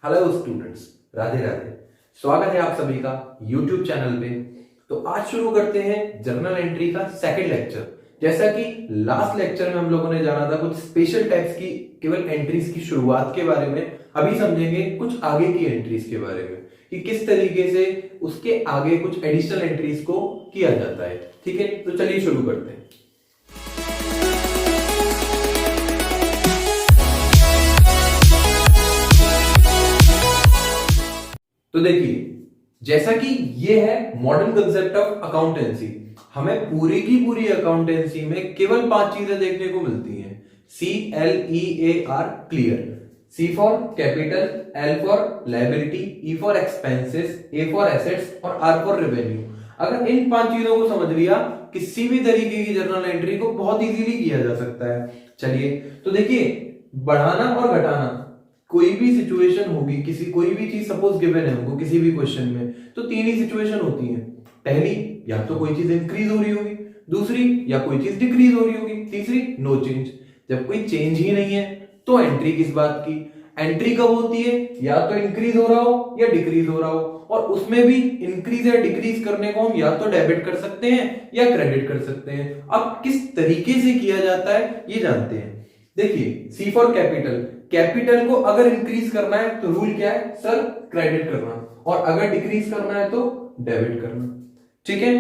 Hello students, Radhe Radhe. स्वागत है आप सभी का यूट्यूब चैनल पे। तो आज शुरू करते हैं जर्नल एंट्री का सेकंड लेक्चर। जैसा कि लास्ट लेक्चर में हम लोगों ने जाना था कुछ स्पेशल टाइप्स की केवल एंट्रीज की शुरुआत के बारे में, अभी समझेंगे कुछ आगे की एंट्रीज के बारे में कि किस तरीके से उसके आगे कुछ एडिशनल एंट्रीज को किया जाता है। ठीक है, तो चलिए शुरू करते हैं। तो देखिए, जैसा कि ये है मॉडर्न कंसेप्ट ऑफ अकाउंटेंसी। हमें पूरी की पूरी अकाउंटेंसी में केवल 5 चीजें देखने को मिलती हैं। CLEAR, clear. C for capital, L for liability, E for expenses, A for assets और R फॉर रेवेन्यू। अगर इन 5 चीजों को समझ लिया, किसी भी तरीके की जर्नल एंट्री को बहुत इजीली किया जा सकता है। चलिए, तो देखिए, बढ़ाना और घटाना कोई भी सिचुएशन होगी, किसी कोई भी चीज सपोज गिवन है हमको किसी भी क्वेश्चन में, तो 3 ही सिचुएशन होती हैं। पहली, या तो कोई चीज इंक्रीज हो रही होगी, दूसरी या कोई चीज डिक्रीज हो रही होगी, तीसरी नो चेंज। जब कोई चेंज ही नहीं है तो एंट्री किस बात की? एंट्री कब होती है? या तो इंक्रीज हो रहा हो या डिक्रीज हो रहा हो, और उसमें भी इंक्रीज या डिक्रीज करने को हम या तो डेबिट कर सकते हैं या क्रेडिट कर सकते हैं। अब किस तरीके से किया जाता है ये जानते हैं। देखिए, सी फॉर कैपिटल, कैपिटल को अगर इंक्रीज करना है तो रूल क्या है सर? क्रेडिट करना, और अगर डिक्रीज करना है तो डेबिट करना। ठीक है,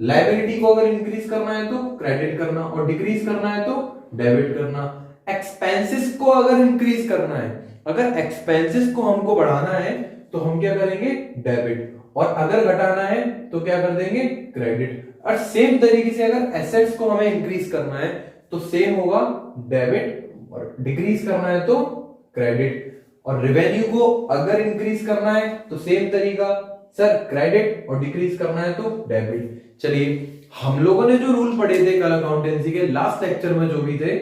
लायबिलिटी को अगर इंक्रीज करना है तो क्रेडिट करना, और डिक्रीज करना है तो डेबिट करना। एक्सपेंसेस को अगर इंक्रीज करना है, अगर एक्सपेंसेस को हमको बढ़ाना है तो हम क्या करेंगे? डेबिट। और अगर घटाना है तो क्या कर देंगे? क्रेडिट। और सेम तरीके से अगर एसेट्स को हमें इंक्रीज करना है तो सेम होगा डेबिट, और डिक्रीज करना है तो क्रेडिट। और रेवेन्यू को अगर इंक्रीज करना है तो सेम तरीका सर, क्रेडिट, और डिक्रीज करना है तो डेबिट। चलिए, हम लोगों ने जो रूल पढ़े थे कल अकाउंटेंसी के लास्ट लेक्चर में जो भी थे,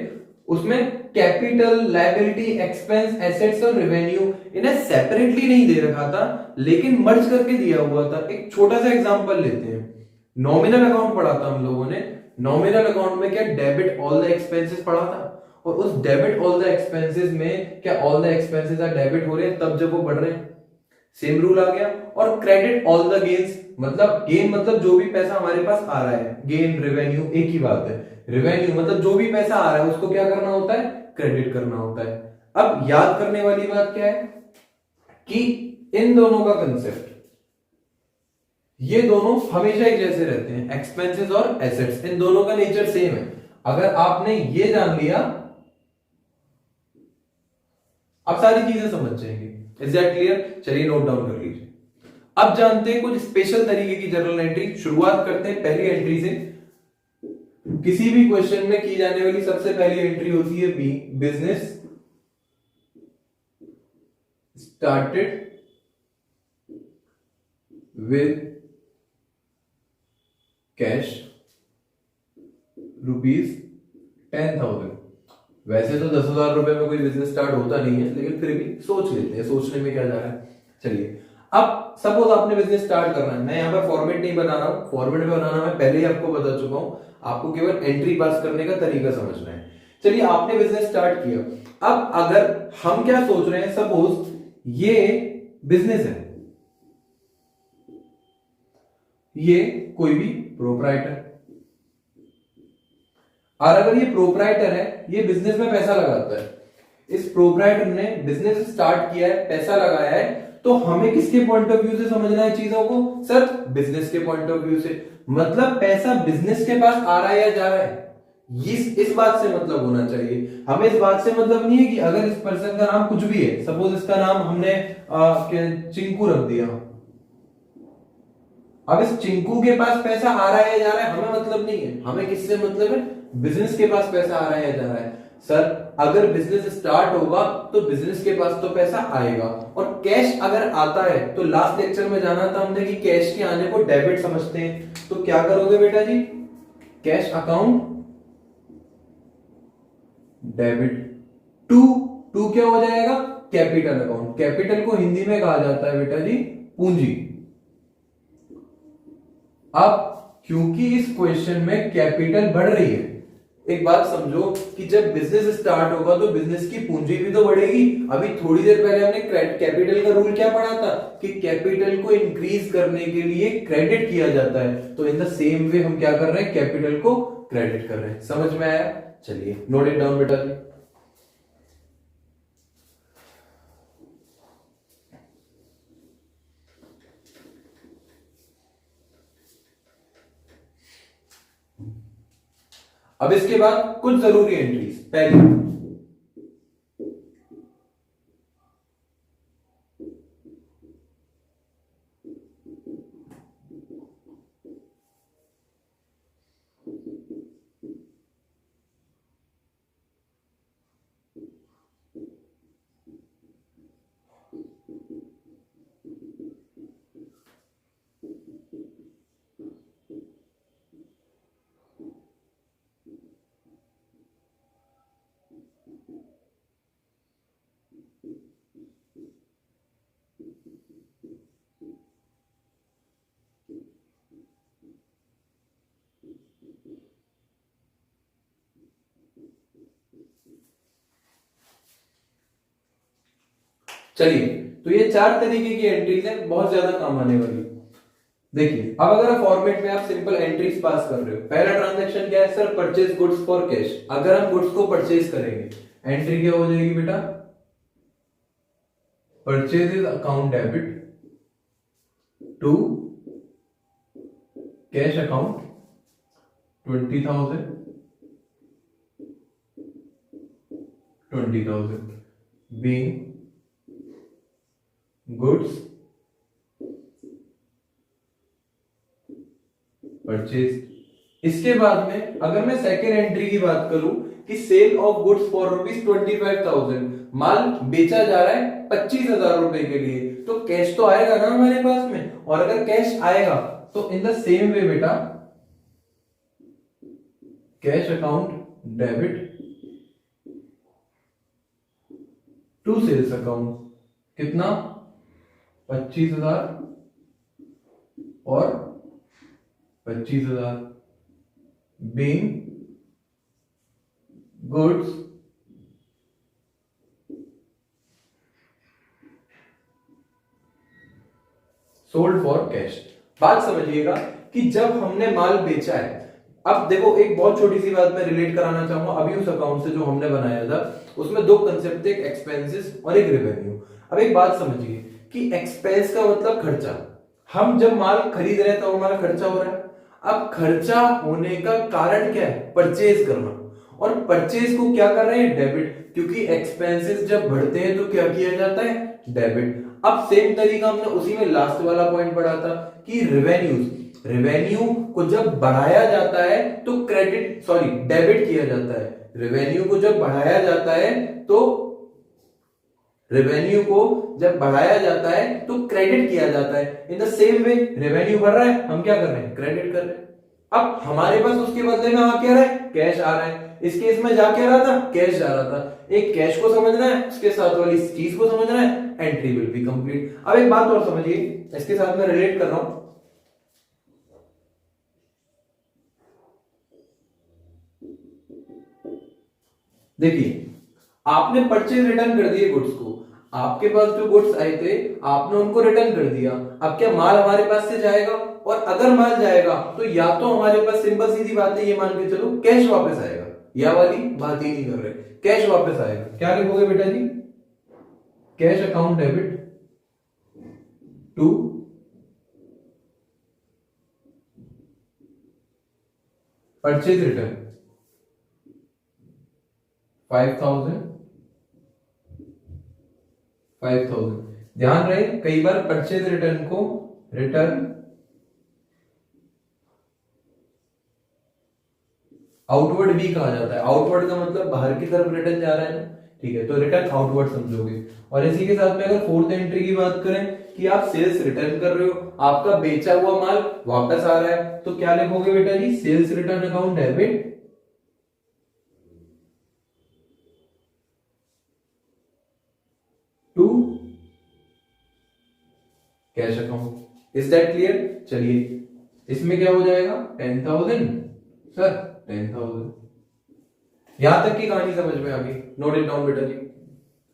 उसमें कैपिटल, लायबिलिटी, एक्सपेंस, एसेट्स और रेवेन्यू इन्हें सेपरेटली नहीं दे रखा था, लेकिन मर्ज करके दिया हुआ था। एक छोटा सा एग्जांपल लेते हैं। नॉमिनल अकाउंट पढ़ा था हम लोगों ने। नॉमिनल अकाउंट में क्या डेबिट ऑल द एक्सपेंसेस पढ़ा था, और उस डेबिट ऑल द एक्सपेंसेस में क्या all the expenses are debit हो रहे हैं तब जब वो बढ़ रहे हैं? सेम रूल आ गया। और क्रेडिट ऑल द गेन्स, मतलब गेन मतलब जो भी पैसा हमारे पास आ रहा है, गेन रेवेन्यू एक ही बात है। रेवेन्यू मतलब जो भी पैसा आ रहा है उसको क्या करना होता है? क्रेडिट करना होता है। अब याद करने वाली बात क्या है कि इन दोनों का कंसेप्ट, ये दोनों हमेशा एक जैसे रहते हैं। एक्सपेंसेस और एसेट्स, इन दोनों का नेचर सेम है। अगर आपने ये जान लिया, अब सारी चीजें समझ जाएंगे। Is that clear? चलिए नोट डाउन कर लीजिए। अब जानते हैं कुछ स्पेशल तरीके की जर्नल एंट्री। शुरुआत करते हैं पहली एंट्री से। किसी भी क्वेश्चन में की जाने वाली सबसे पहली एंट्री होती है B, business started with cash ₹10,000। वैसे तो 10,000 रुपए में कोई बिजनेस स्टार्ट होता नहीं है, लेकिन फिर भी सोच लेते हैं, सोचने में क्या जा रहा है। चलिए, अब सपोज आपने बिजनेस स्टार्ट करना है। मैं यहाँ पर फॉर्मेट नहीं बना रहा हूं, फॉर्मेट में बनाना मैं पहले ही आपको बता चुका हूं। आपको केवल एंट्री पास करने का तरीका समझना है। चलिए, आपने बिजनेस स्टार्ट किया। अब अगर हम क्या सोच रहे हैं, सपोज ये बिजनेस है, ये कोई भी प्रोप्राइटर, और अगर ये प्रोप्राइटर है, ये बिजनेस में पैसा लगाता है, इस प्रोप्राइटर ने बिजनेस स्टार्ट किया है, पैसा लगाया है, तो हमें किसके पॉइंट ऑफ व्यू से समझना है चीजों को? सर, बिजनेस के पॉइंट ऑफ व्यू से। मतलब पैसा बिजनेस के पास आ रहा है या जा रहा है, इस बात से मतलब होना चाहिए। हमें इस बात से मतलब नहीं है कि अगर इस पर्सन का नाम कुछ भी है, सपोज इसका नाम हमने चिंकू रख दिया, अब इस चिंकू के पास पैसा आ रहा है या जा रहा है हमें मतलब नहीं है। हमें किससे मतलब है? बिजनेस के पास पैसा आ रहा है या जा रहा है। सर, अगर बिजनेस स्टार्ट होगा तो बिजनेस के पास तो पैसा आएगा, और कैश अगर आता है तो लास्ट लेक्चर में जाना था हमने कि कैश के आने को डेबिट समझते हैं। तो क्या करोगे बेटा जी? कैश अकाउंट डेबिट टू क्या हो जाएगा? Capital account. कैपिटल को हिंदी में कहा जाता है बेटा जी पूंजी। अब क्योंकि इस क्वेश्चन में कैपिटल बढ़ रही है, एक बात समझो कि जब बिजनेस स्टार्ट होगा तो बिजनेस की पूंजी भी तो बढ़ेगी। अभी थोड़ी देर पहले हमने कैपिटल का रूल क्या पढ़ा था कि कैपिटल को इंक्रीज करने के लिए क्रेडिट किया जाता है, तो इन द सेम वे हम क्या कर रहे हैं, कैपिटल को क्रेडिट कर रहे हैं। समझ में आया? चलिए नोट इट डाउन बेटा जी। अब इसके बाद कुछ जरूरी एंट्रीज। पहली, चलिए तो ये चार तरीके की एंट्रीज है, बहुत ज्यादा काम आने वाली। देखिए अब अगर फॉर्मेट में आप सिंपल एंट्रीज पास कर रहे हो, पहला ट्रांजैक्शन क्या है sir, purchase goods for cash. अगर हम गुड्स को परचेज करेंगे, एंट्री क्या हो जाएगी बेटा, purchase account debit to cash account 20,000 being goods purchase. इसके बाद में अगर मैं सेकेंड एंट्री की बात करूं कि सेल ऑफ गुड्स फॉर ₹25,000, माल बेचा जा रहा है 25,000 रुपए के लिए, तो कैश तो आएगा ना हमारे पास में। और अगर कैश आएगा तो इन द सेम वे बेटा cash account debit to sales account, कितना 25,000 और 25,000 being goods sold for cash. बात समझिएगा कि जब हमने माल बेचा है, अब देखो एक बहुत छोटी सी बात मैं रिलेट कराना चाहूंगा अभी उस अकाउंट से जो हमने बनाया था, उसमें दो कंसेप्ट थे, एक एक्सपेंसेस और एक रेवेन्यू। अब एक बात समझिए कि एक्सपेंस का मतलब खर्चा, हम जब माल खरीद रहे हैं तो हमारा खर्चा हो रहा है। अब खर्चा होने का कारण क्या है, परचेज करना, और परचेज को क्या कर रहे हैं, डेबिट, क्योंकि एक्सपेंसेस जब बढ़ते हैं तो क्या किया जाता है, डेबिट। अब सेम तरीका हमने उसी में लास्ट वाला पॉइंट पढ़ा था कि रेवेन्यू को जब बढ़ाया जाता है तो डेबिट किया जाता है। रेवेन्यू को जब बढ़ाया जाता है तो क्रेडिट किया जाता है। In the same way revenue बढ़ रहा है, हम क्या कर रहे हैं, क्रेडिट कर रहे हैं। अब हमारे पास उसके बदले में आ क्या रहा है, कैश आ रहा है। इस केस में जा क्या रहा था, कैश जा रहा था। एक कैश को समझना है, उसके साथ वाली चीज को समझना है, एंट्री विल बी कंप्लीट। अब एक बात और समझिए, इसके साथ मैं रिलेट कर रहा हूं। देखिए आपने परचेज रिटर्न कर दिए गुड्स को, आपके पास जो गुड्स आए थे आपने उनको रिटर्न कर दिया। अब क्या माल हमारे पास से जाएगा, और अगर माल जाएगा तो या तो हमारे पास सिंपल सीधी बात है, ये मान के चलो कैश वापस आएगा, या वाली बात ही नहीं कर रहे, कैश वापस आएगा। क्या लिखोगे बेटा जी, cash account debit to purchase return 5,000। ध्यान रहे कई बार परचेज रिटर्न को रिटर्न आउटवर्ड भी कहा जाता है। आउटवर्ड का मतलब बाहर की तरफ रिटर्न जा रहा है ना, ठीक है, तो रिटर्न आउटवर्ड समझोगे। और इसी के साथ में अगर फोर्थ एंट्री की बात करें कि आप सेल्स रिटर्न कर रहे हो, आपका बेचा हुआ माल वापस आ रहा है, तो क्या लिखोगे बेटा जी, sales return account debit to cash account. Is that clear? चलिए इसमें क्या हो जाएगा, 10,000 सर 10,000 यहां तक की कहानी समझ में आ गई? नोट इट डाउन बेटा जी।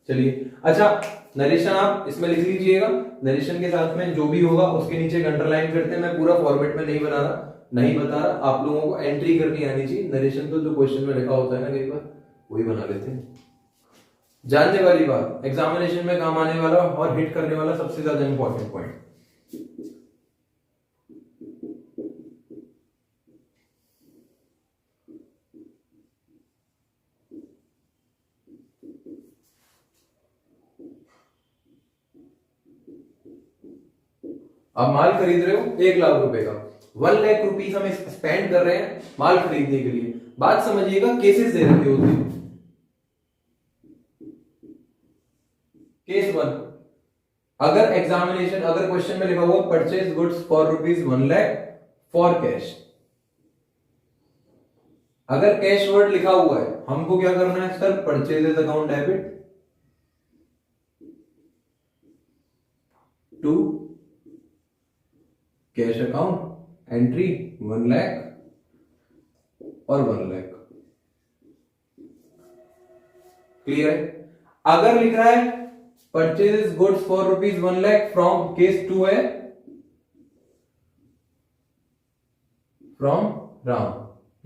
चलिए अच्छा, नरेशन आप इसमें लिख लीजिएगा। नरेशन के साथ में जो भी होगा उसके नीचे अंडरलाइन करते हैं। मैं पूरा फॉर्मेट में नहीं बना रहा, नहीं बता रहा, आप लोगों को एंट्री करनी आनी चाहिए। नरेशन तो जो क्वेश्चन में लिखा होता है ना कई बार, वही बना लेते हैं। जानने वाली बात, एग्जामिनेशन में काम आने वाला और हिट करने वाला सबसे ज्यादा इंपॉर्टेंट पॉइंट। आप माल खरीद रहे हो 1 लाख रुपए का, 1 लाख रुपीज हम स्पेंड कर रहे हैं माल खरीदने के लिए। बात समझिएगा, केसेस दे रखे होते हैं। केस 1, अगर एग्जामिनेशन, अगर क्वेश्चन में लिखा हुआ purchase goods for ₹1 lakh for cash, अगर कैश वर्ड लिखा हुआ है, हमको क्या करना है sir? Purchases account debit to cash account entry 1 lakh और 1 लाख। क्लियर है? अगर लिख रहा है purchases goods for ₹1 lakh from, case 2 है फ्रॉम राम,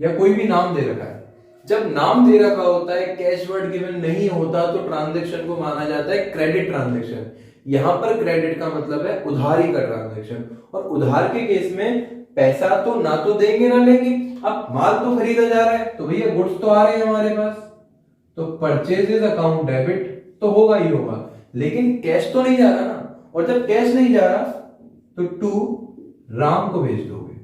या कोई भी नाम दे रखा है। जब नाम दे रखा होता है, कैश वर्ड गिवन नहीं होता, तो ट्रांजैक्शन को माना जाता है क्रेडिट ट्रांजैक्शन। यहां पर क्रेडिट का मतलब है उधारी का ट्रांजैक्शन, और उधार के केस में पैसा तो ना तो देंगे ना लेंगे। अब माल तो खरीदा जा रहा है, तो भैया गुड्स तो आ रहे हैं हमारे पास, तो परचेजेस अकाउंट डेबिट तो होगा ही होगा, लेकिन कैश तो नहीं जा रहा ना। और जब कैश नहीं जा रहा तो टू राम को भेज दोगे,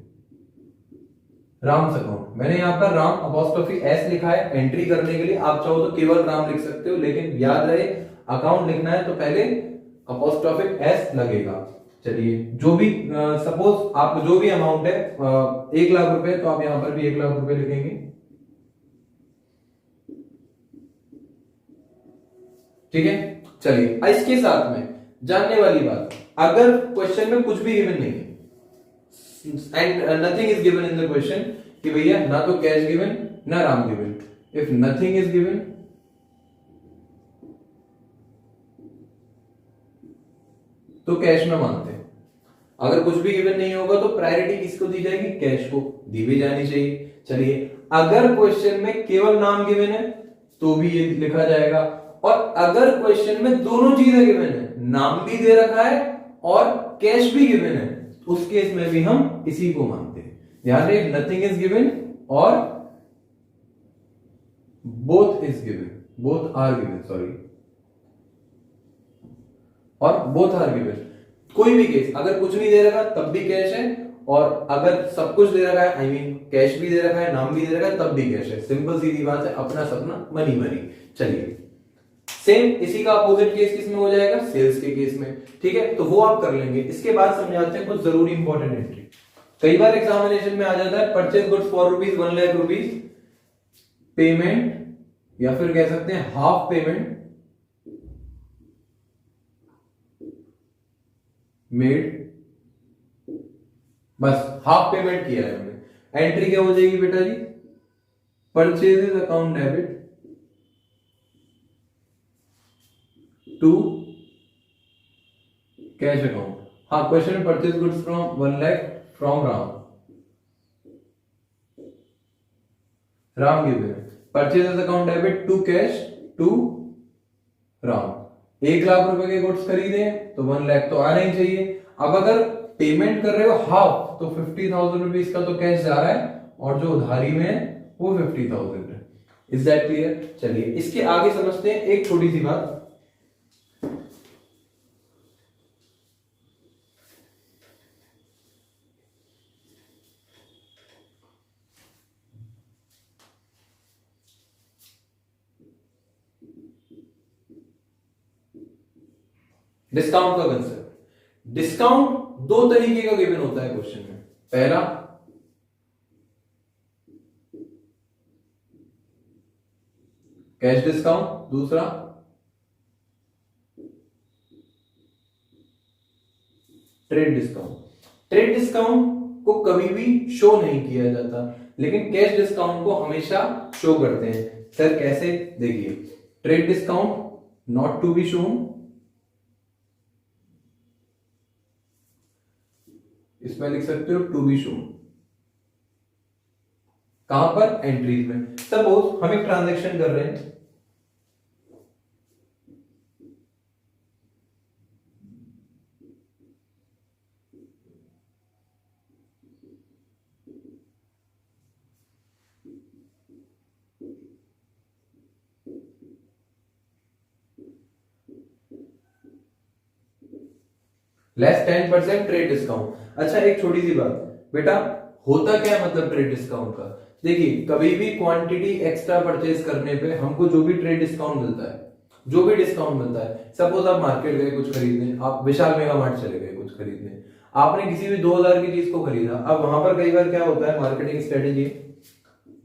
राम्स अकाउंट। मैंने यहां पर राम अपॉस्ट्रोफी एस लिखा है एंट्री करने के लिए, आप चाहो तो केवल राम लिख सकते हो, लेकिन याद रहे अकाउंट लिखना है तो पहले अपॉस्ट्रोफिक एस लगेगा। चलिए, जो भी सपोज आप जो भी अमाउंट है 1 लाख रुपए, तो आप यहां पर भी 1 लाख रुपए लिखेंगे। ठीक है, चलिए इसके साथ में जानने वाली बात, अगर क्वेश्चन में कुछ भी गिवन नहीं है and nothing is given in the question, कि भैया ना तो कैश गिवन ना Ram given, if nothing is given तो कैश में मानते हैं। अगर कुछ भी गिवन नहीं होगा तो प्रायोरिटी किसको दी जाएगी? कैश को दी भी जानी चाहिए। चलिए, अगर क्वेश्चन में केवल नाम गिवन है तो भी ये लिखा जाएगा, और अगर क्वेश्चन में दोनों चीजें गिवन है, नाम भी दे रखा है और कैश भी गिवन है, उस केस में भी हम इसी को मानते हैं। ध्यान रहे, नथिंग इज गिवन और both is given, both are given, sorry, और बोथ आर गिवन। कोई भी केस, अगर कुछ नहीं दे रखा तब भी कैश है, और अगर सब कुछ दे रखा है, आई मीन कैश भी दे रखा है, नाम भी दे रखा है, तब भी कैश है। सिंपल सीधी बात है, अपना सपना मनी मनी। चलिए, सेम इसी का अपोजिट केस किस में हो जाएगा? सेल्स के केस में। ठीक है, तो वो आप कर लेंगे। इसके बाद समझाते हैं कुछ जरूरी इंपॉर्टेंट एंट्री। कई बार एग्जामिनेशन में आ जाता है purchase goods for ₹1 lakh payment, या फिर कह सकते हैं हाफ पेमेंट मेड, बस हाफ पेमेंट किया है हमने। एंट्री क्या हो जाएगी बेटा जी? Purchases account debit to cash account. हाँ, क्वेश्चन में purchase goods from 1 lakh from Ram, Ram given है। Purchases account debit to cash to Ram. 1 lakh रुपए के गुड्स खरीदे तो 1 लाख तो आना ही चाहिए। अब अगर पेमेंट कर रहे हो हाफ, तो 50,000 रुपीज का तो कैश जा रहा है, और जो उधारी में है वो 50,000 है। Is that clear? चलिए, इसके आगे समझते हैं एक छोटी सी बात। डिस्काउंट का कंसेप्ट। डिस्काउंट दो तरीके का गिवन होता है क्वेश्चन में। पहला, कैश डिस्काउंट, दूसरा ट्रेड डिस्काउंट। ट्रेड डिस्काउंट को कभी भी शो नहीं किया जाता, लेकिन कैश डिस्काउंट को हमेशा शो करते हैं। सर कैसे? देखिए, trade discount not to be shown, इसमें लिख सकते हो टू बी शोन। कहां पर? एंट्रीज में। सपोज हम एक ट्रांजेक्शन कर रहे हैं, लेस 10% ट्रेड डिस्काउंट। अच्छा, एक छोटी सी बात बेटा, होता क्या है मतलब ट्रेड डिस्काउंट का? देखिए, कभी भी क्वांटिटी एक्स्ट्रा परचेज करने पे हमको जो भी ट्रेड डिस्काउंट मिलता है, जो भी डिस्काउंट मिलता है, सपोज आप मार्केट गए कुछ खरीदने, आप विशाल मेगा मार्ट चले गए कुछ खरीदने, आपने किसी भी 2000 की चीज को खरीदा। अब वहां पर कई बार क्या होता है, मार्केटिंग स्ट्रेटेजी,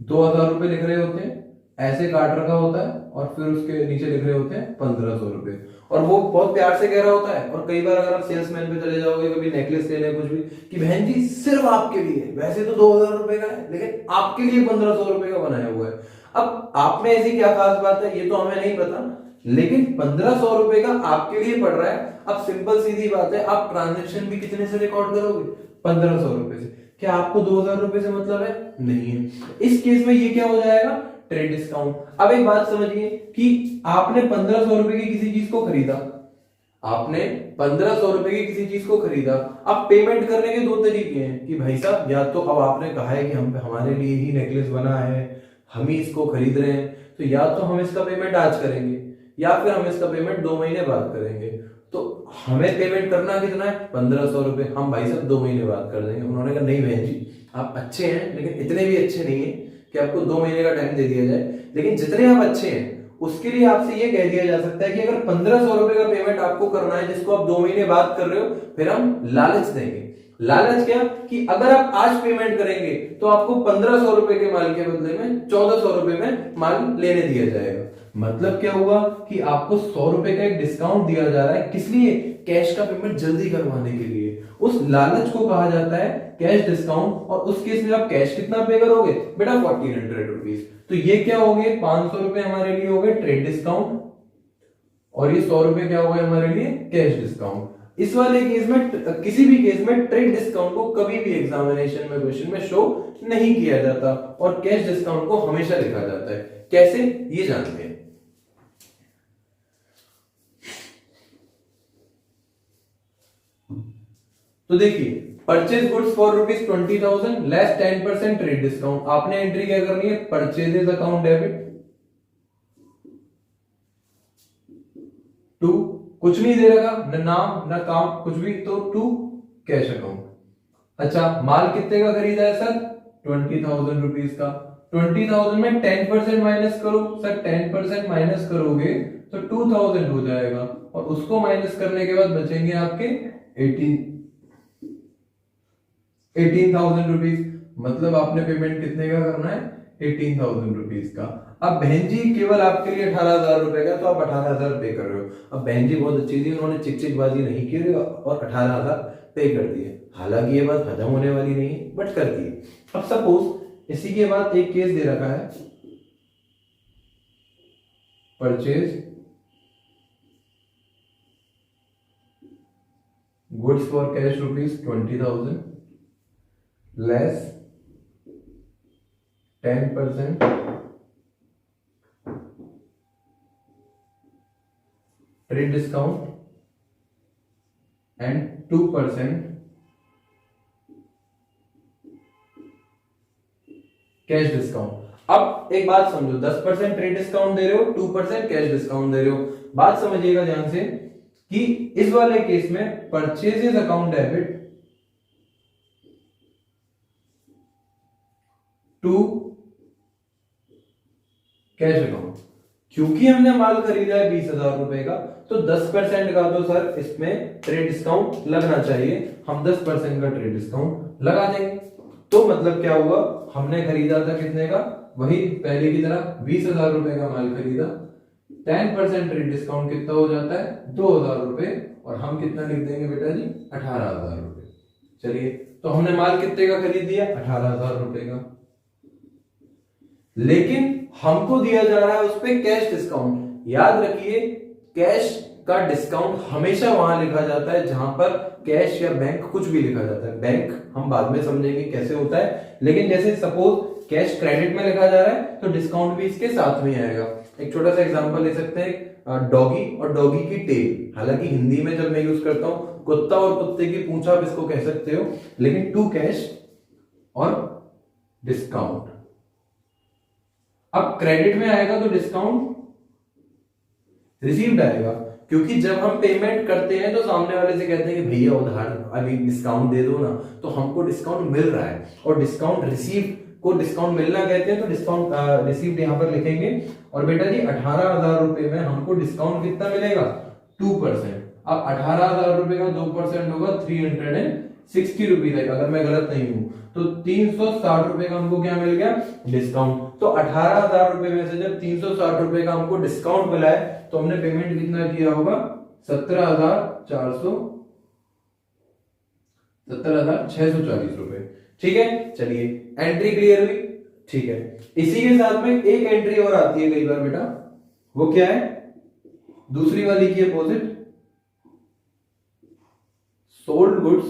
2000 रुपए लिख रहे होते हैं, ऐसे काट रखा होता है, और फिर उसके नीचे लिख रहे होते हैं 1500 रुपए, और वो बहुत प्यार से कह रहा होता है। और कई बार अगर आप सेल्समैन पे चले जाओगे, कभी नेकलेस ले लें कुछ भी, कि बहन जी सिर्फ आपके लिए, वैसे तो 2000 रुपए का है लेकिन आपके लिए 1500 रुपए का बनाया हुआ है। अब आप में ऐसी क्या खास बात है ये तो हमें नहीं पता, लेकिन 1500 रुपए का आपके लिए पड़ रहा है। अब सिंपल सीधी बात है, आप ट्रांजेक्शन भी कितने से रिकॉर्ड करोगे? 1500 रुपए से। क्या आपको 2000 रुपए से मतलब है? नहीं है। इस केस में ये क्या हो जाएगा? Trade discount. अब एक बात समझिए कि आपने 1500 रुपए की किसी चीज को खरीदा, आपने 1500 रुपए की किसी चीज को खरीदा। अब पेमेंट करने के दो तरीके हैं कि भाई साहब, या तो अब आपने कहा है कि हम हमारे लिए ही नेकलेस बना है, हम ही इसको खरीद रहे हैं, तो या तो हम इसका पेमेंट आज करेंगे या फिर हम इसका पेमेंट 2 महीने बाद करेंगे। तो हमें पेमेंट करना कितना है? 1500 रुपए। हम भाई साहब 2 महीने बाद कर देंगे। उन्होंने कहा नहीं बहन जी, आप अच्छे हैं लेकिन इतने भी अच्छे नहीं है कि आपको 2 महीने का टाइम दे दिया जाए, लेकिन जितने आप अच्छे हैं उसके लिए आपसे ये कह दिया जा सकता है कि अगर 1500 रुपए का पेमेंट आपको करना है, जिसको आप 2 महीने बाद कर रहे हो, फिर हम लालच देंगे। लालच क्या? कि अगर आप आज पेमेंट करेंगे तो आपको 1500 रुपए के माल के बदले में 1400 रुपए में माल लेने दिया जाएगा। मतलब क्या हुआ कि आपको 100 रुपए का एक डिस्काउंट दिया जा रहा है। किस लिए? कैश का पेमेंट जल्दी करवाने के लिए। उस लालच को कहा जाता है कैश डिस्काउंट। और उस केस में आप कैश कितना पे करोगे बेटा? 1400 रुपीज। तो ये क्या हो गए? 500 रुपए हमारे लिए हो गए ट्रेड डिस्काउंट, और ये 100 रुपए क्या हो गए हमारे लिए? Cash discount. इस वाले केस में, किसी भी केस में ट्रेड डिस्काउंट को कभी भी एग्जामिनेशन में क्वेश्चन में शो नहीं किया जाता, और कैश डिस्काउंट को हमेशा लिखा जाता है। कैसे? ये जानते हैं। तो देखिए, purchase goods for ₹20,000 less 10% trade discount. आपने एंट्री क्या करनी है? परचेजेस अकाउंट डेबिट टू, कुछ नहीं दे रखा, न नाम न काम कुछ भी, तो टू कैश अकाउंट। अच्छा, माल कितने का खरीदा है सर? 20,000 रुपीज का। 20,000 में 10% माइनस करो सर। 10% माइनस करोगे तो 2,000 हो जाएगा, और उसको माइनस करने के बाद बचेंगे आपके 18,000 रुपीज। मतलब आपने पेमेंट कितने का करना है? 18,000 रुपीज का। अब बहन जी केवल आपके लिए 18,000 रुपए का, तो आप 18,000 पे कर रहे हो। अब बहन जी बहुत अच्छी थी, उन्होंने चिक चिक बाजी नहीं की और 18,000 पे कर दिए। हालांकि ये बात हजम होने वाली नहीं है, बट कर दिए। अब सपोज इसी के बाद एक केस दे रखा है, purchase goods for cash ₹20,000 less 10% trade discount and 2% cash discount. अब एक बात समझो, 10% ट्रेड डिस्काउंट दे रहे हो, 2% कैश डिस्काउंट दे रहे हो। बात समझिएगा ध्यान से कि इस वाले केस में purchases account debit to cash account. क्योंकि हमने माल खरीदा है 20,000 रुपए का, तो 10% का तो सर इसमें ट्रेड डिस्काउंट लगना चाहिए। हम 10% का ट्रेड डिस्काउंट लगा देंगे। तो मतलब क्या हुआ? हमने खरीदा था कितने का? वही पहले की तरह 20,000 रुपए का माल खरीदा। 10% ट्रेड डिस्काउंट कितना हो जाता है? 2,000 रुपए। और हम कितना लिख देंगे बेटा जी? 18,000 रुपए। चलिए, तो हमने माल कितने का खरीद दिया? 18,000 रुपए का। लेकिन हमको दिया जा रहा है उस पर कैश डिस्काउंट। याद रखिए, कैश का डिस्काउंट हमेशा वहां लिखा जाता है जहां पर कैश या बैंक कुछ भी लिखा जाता है। बैंक हम बाद में समझेंगे कैसे होता है, लेकिन जैसे सपोज कैश क्रेडिट में लिखा जा रहा है तो डिस्काउंट भी इसके साथ में आएगा। एक छोटा सा एग्जांपल ले सकते हैं, डॉगी और डॉगी की टेल। हालांकि हिंदी में जब मैं यूज करता हूं कुत्ता और कुत्ते की पूंछ आप इसको कह सकते हो, लेकिन टू कैश और डिस्काउंट। अब क्रेडिट में आएगा तो डिस्काउंट रिसीव्ड आएगा, क्योंकि जब हम पेमेंट करते हैं तो सामने वाले से कहते हैं कि भैया उधार अभी डिस्काउंट दे दो ना, तो हमको डिस्काउंट मिल रहा है। और डिस्काउंट रिसीव को डिस्काउंट मिलना कहते हैं, तो डिस्काउंट रिसीव्ड यहां पर लिखेंगे। और बेटा जी 18,000 रुपए में हमको डिस्काउंट कितना मिलेगा? 2%। अब 18,000 रुपए का 2% होगा 360 रुपीज, अगर मैं गलत नहीं हूं तो 360 रुपए का हमको क्या मिल गया? डिस्काउंट। तो 18,000 रुपए में से जब 360 रुपए का हमको डिस्काउंट मिला है तो हमने पेमेंट कितना किया होगा? 17,640 रुपए। ठीक है, चलिए एंट्री क्लियर हुई। ठीक है, इसी के साथ में एक एंट्री और आती है कई बार बेटा, वो क्या है? दूसरी वाली की opposite, sold goods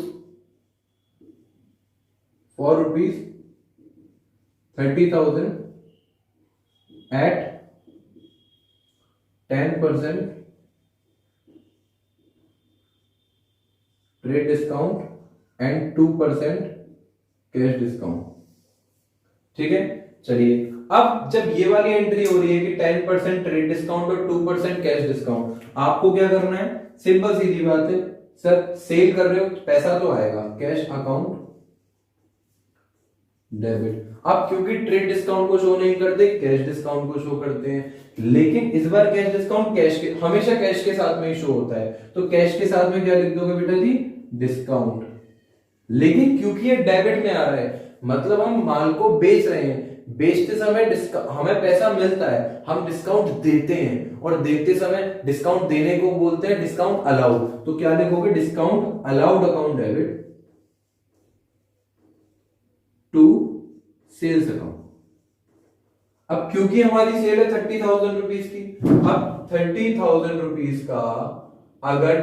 for ₹30,000 at 10% trade discount and 2% cash discount. ठीक है, चलिए अब जब ये वाली एंट्री हो रही है कि 10% ट्रेड डिस्काउंट और 2% कैश डिस्काउंट, आपको क्या करना है? सिंपल सीधी बात है, सर सेल कर रहे हो पैसा तो आएगा, कैश अकाउंट डेबिट। अब क्योंकि ट्रेड डिस्काउंट को शो नहीं करते, कैश डिस्काउंट को शो करते हैं, लेकिन इस बार कैश डिस्काउंट कैश के हमेशा कैश के साथ में ही शो होता है, तो कैश के साथ में क्या लिख दोगे बेटा जी? डिस्काउंट। लेकिन क्योंकि ये डेबिट में आ रहा है, मतलब हम माल को बेच रहे हैं, बेचते समय हमें पैसा मिलता है, हम डिस्काउंट देते हैं, और देते समय डिस्काउंट देने को बोलते हैं डिस्काउंट अलाउड। तो क्या लिखोगे? Discount allowed account debit to sales account. अब क्योंकि हमारी सेल है 30,000 रुपीज की, अब 30,000 रुपीज का अगर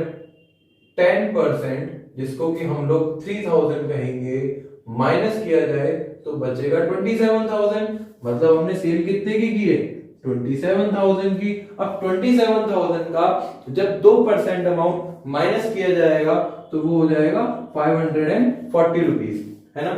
10%, जिसको कि हम लोग 3,000 कहेंगे, माइनस किया जाए तो बचेगा 27,000। मतलब हमने सेल कितने की है? 27,000 की। अब 27,000 का जब 2% अमाउंट माइनस किया जाएगा तो वो हो जाएगा 540 रुपीज, है ना?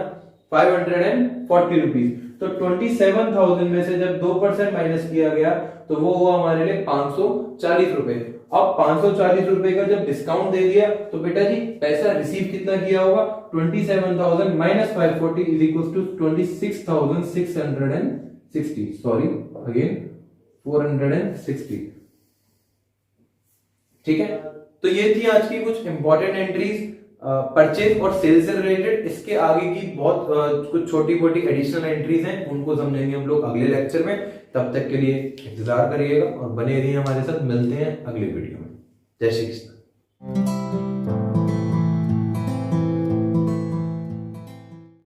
540 रुपीज। तो 27,000 में से जब 2% माइनस किया गया तो वो हुआ हमारे लिए 540 रुपए। अब 540 रुपए का जब डिस्काउंट दे दिया तो बेटा जी पैसा रिसीव कितना किया होगा? 27,000 minus 540 is equal to 26,660। Sorry, again 460। ठीक है, तो ये थी आज की कुछ इंपॉर्टेंट एंट्रीज परचेज और सेल से रिलेटेड। इसके आगे की बहुत कुछ छोटी मोटी एडिशनल एंट्रीज हैं, उनको समझेंगे हम लोग अगले लेक्चर में। तब तक के लिए इंतजार करिएगा और बने रहिए हमारे साथ। मिलते हैं अगले वीडियो में। जय श्री कृष्ण।